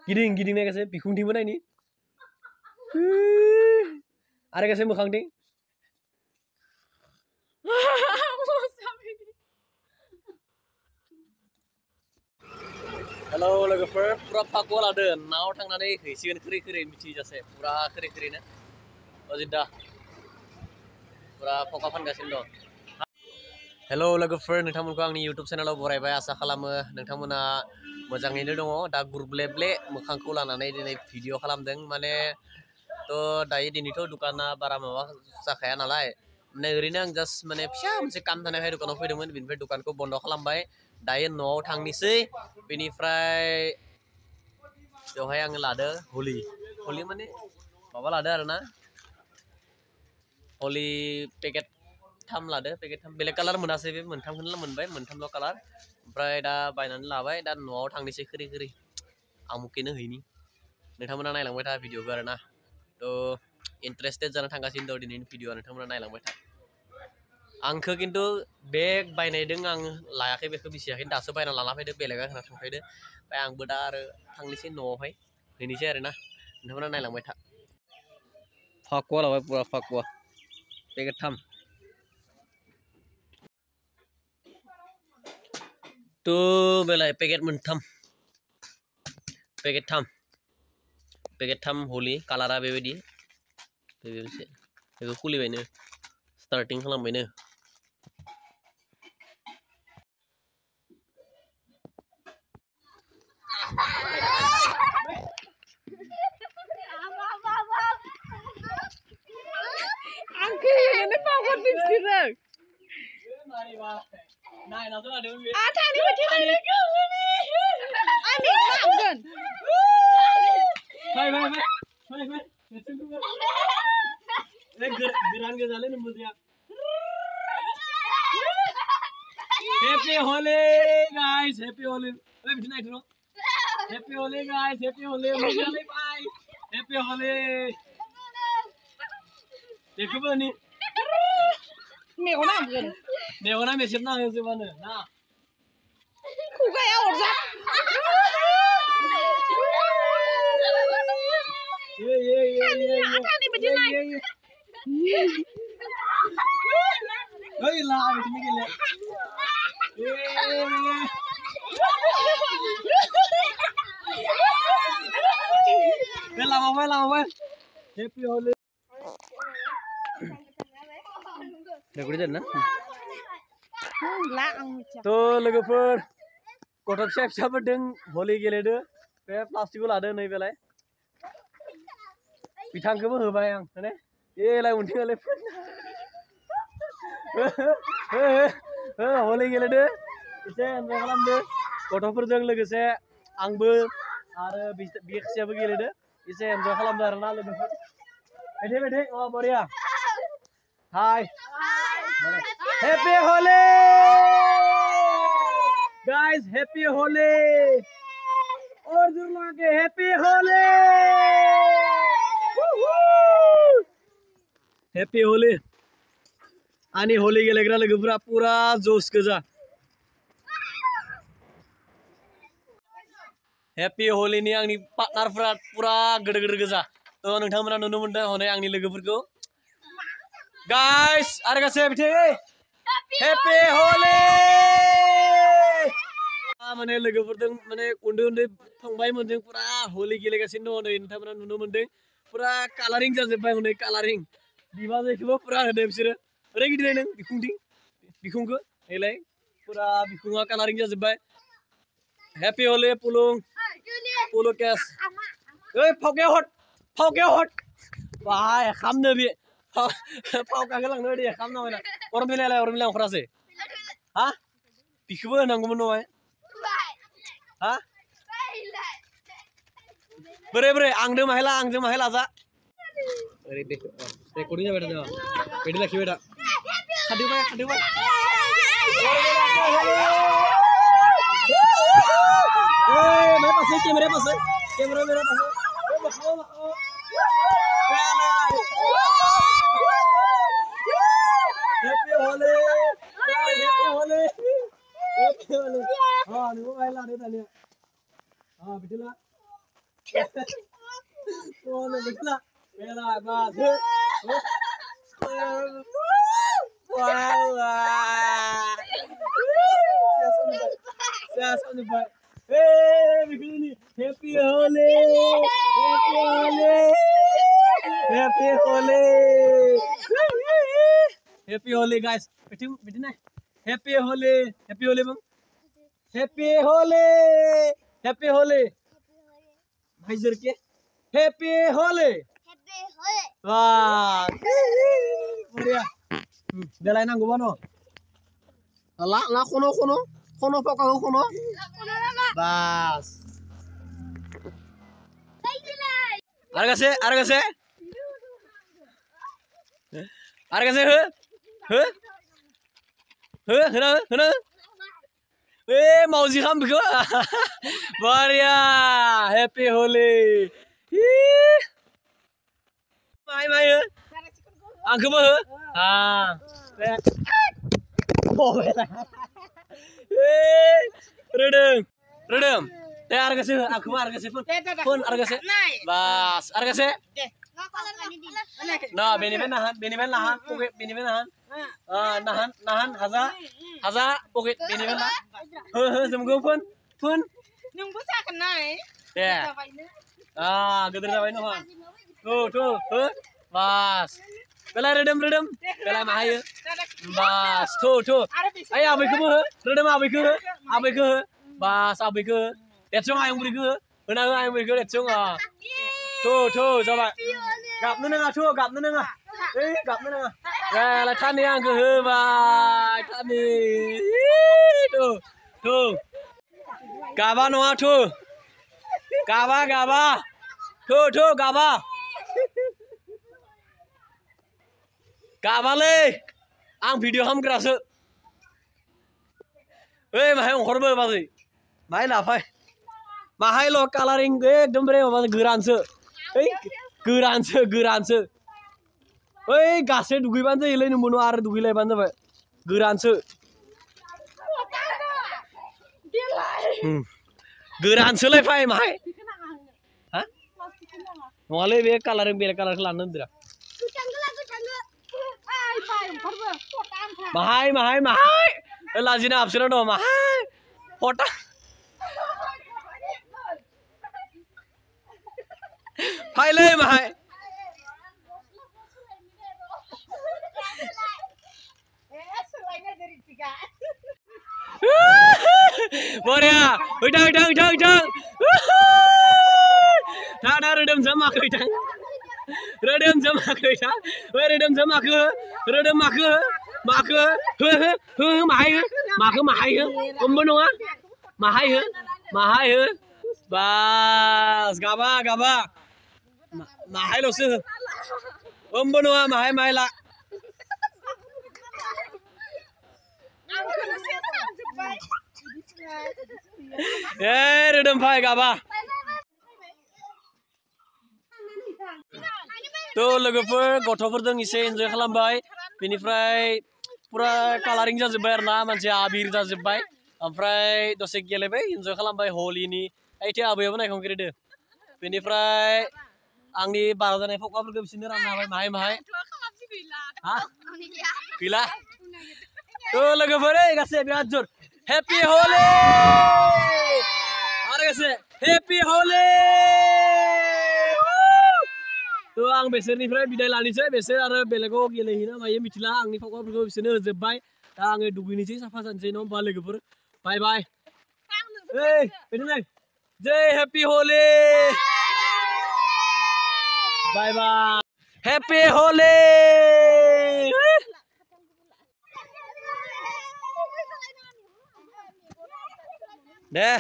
गिदिं नायगासे बिखुंथिंबो नायनि आरो गासे मोखांथिं हेलौ लोगोफोर पुरा फागुवा लादों नाव थांनानै हैसिगोन खोरै मिथिजासे पुरा खोरैनो अजिदा पुरा फका फानगासिनो दं हेलौ लोगोफोर नोंथांमोनखौ आंनि YouTube चेनेलाव बरायबाय आसा खालामो नोंथांमोना मोजाङैनो दङ दा गुरब्लेब्ले मोखांखौ लानानै दिनै भिडिअ खालामदों माने थ' दायो दिनैथ' दुकाना बारा माबा जाखाया नालाय माने ओरैनो आं जास्ट माने फिसा मोनसे काम थानायखाय दुकानाव फैदोंमोन बेनिफ्राय दुकानखौ बन्द खालामबाय दायो न'आव थांनिसै बेनिफ्राय बेवहाय आङो लादो हलि माने माबा लादो आरोना हलि पेकेट 3 लादो पेकेट 3 बेलेग कालार मोनासै बे मोनथामखौनो मोनबाय मोनथामल' कालार ओमफ्राय दा बायनानै लाबाय दा न'आव थांनिसै खोरै आमुकेनो हैनि नोंथांमोना नायलांबाय था भिडिअखौ आरोना थ' इन्टारेस्टेड जाना थांगासिनो दं दिनैनि भिडिअआ नोंथांमोना नायलांबाय था आंखो खिन्थु बेग बायनायदों आं लायाखै बेखौ बिसियाखै दासो बायना लाना फैदो बेलेगा होना थांफैदो ओमफ्राय आंबो दा आरो थांनोसै न'आवहाय हैनोसै आरोना नोंथांमोना नायलांबाय था फाकुवा लाबाय पुरा फाकुवा पेकेट 3 तो बेलाय पेकेट मोनथाम पेकेट 3 हलि कालारा बेबायदि बेखौ खुलिबायनो starting खालामबायनो Happy Holi guys, happy Holi. Happy Holi guys, happy Holi. Bye. Happy Holi. देखो बनी मेगना मेसेब ना होजोबानो ना खुगाया अरजा आटानि बायदि नाय ओइ ला बिदिनो गेले लामाबाय हेपि हलि रेकर्ड जादों ना तो लोगोफोर गथ' फिसाफोर दों हलि गेलेदो बे प्लास्टिकखौ लादो नै बेलाय बिथांखौबो होबाय आं माने एलाय उनथिंलाय हलि गेलेदो एसे एन्जय खालामदो गथ'फोरजों लोगोसे आंबो आरो बिखासेयाबो गेलेदो एसे एन्जय खालामदो आरोना लोगोफोर बैठे अ बरिया hi happy Holi guys happy Holi और जोर लगा के हैप्पी होली हैप्पी होली आनी होली गेलेग्रा लोगोफोरा पुरा जोस गोजा हैप्पी होलीनि आंनि पार्टनारफोरा पुरा गोदोर गोजा तो नोंथांमोना नुनो मोनदों हनै आंनि लोगोफोरखौ गाइस आरो गासे बिथे हैप्पी होली माने लोगोफोरजों माने उन्दै फंबायमोनजों पुरा होली गेलेगासिनो दङ नै नोंथांमोना नुनो मोनदों पुरा कालारिं जाजोब्बाय हनै कालारिं बिबाजैखौबो पुरा होदो बिसोरो ओरै गिदिंनाय नों बिखुंखौ एलाय पुरा बिखुङा कालारिं जाजोब्बाय हैप्पी होली पुलु केस ओइ फावके हट बाय खामनो बे फावकाखौ लांनो दे खामना होना अरमिलालाय अंखरासै हा बिखौबो होनांगौमोन नङा हा बोरै आंजों माहाय लाजा ओरै रेकर्डिं जाबाय था बेदि लाखिबाय था खादिबाय ओइ भाई पासे कैमरा मेरा पासे हैप्पी होली हां नुबो भाई लादो दानिया हां बिदिला Cô này đứng lại. Đây là ba thứ. Wow. Sao như vậy? Ê, mình đi. Happy Holi. Happy Holi. Happy Holi. Happy Holi guys. Betul này. Happy Holi. Happy Holi bang. Happy Holi. Happy Holi. Hai giờ kia. Happy Holi. Happy Holi. Wah. Mulia. Belai nang gua no. La kono pok kono. Bas. Harga se. Hena. Mau sih kamu begitu? Maria, Happy Holi. Mai. Angkat apa? Redem. Teh harga sih, aku mah harga sih pun harga sih. Bas, harga sih. Nah, bini nahan, pokok bini nahan. Nahan, haza, pokok bini nahan. Semua pun. Nunggu saya kenai. Ya. Gedor apa ini hon? Tuh. Bas. Bela redem. Bela mahal. Bas, tuh. Ayo abai ke? Redem abai ke? Bas abai ke? Decung ayam beri ke? Benar ayam beri ke decung ah. Tuh, coba. Gap nữa nè, chua gap nữa nè. Gap nữa nè. Là thân đi ăn cứ hư mà. Thân đi. Tuh. Gaba nó tuh. Gaba. Tuh, gaba. Gaba le. Ang video ham kerasa. Mahai orang berbeza sih. Mahai lah, mahai. Mahai lo coloring एकदम बड़े बाबा geran se. Geran se. Gasnya dugi banget ile nih bunuh ar dugi le banget pak. Geran se. Geran se le pak mahai. Hah? Mulai be coloring kelan dira. Mahai. Lazina absurd dong mahai. Pota. Hai le mahai. Maria, udang. Dah redem sama ke udang. Redem sama ke. Mahai. Mahai. Bas, gaba. Mahai lo sih. Mahai lah. Redem phai gaba. Tuh लोगोफोर गथ'फोरजों एसे enjoy खालामबाय बेनिफ्राय पुरा colouring जाजोब्बाय आरोना मानसिया आबिर जाजोब्बाय ओमफ्राय दसे गेलेबाय एन्जय खालामबाय हलिनि ओइथे आबैयाबो नायखांग्रोदो बेनिफ्राय आंनि बारा जानाय फकाफोरखौ बिसोरनो रानना होबाय माहाय गैला tuh लोगोफोर गासै बिराद जोर हेपि हलि आरो गासै हेपि हलि tuh आं बेसोरनिफ्राय बिदाय लानिसै बेसोर आरो बेलेगाव गेलेहैना मायो मिथिला आंनि फकाफोरखौ बिसोरनो होजोबबाय दा आङो दुगैनोसै साफा जानोसै न' होमबा लोगोफोर बाय बिदिनो जय हेपि हलि बाय हेपि हलि दे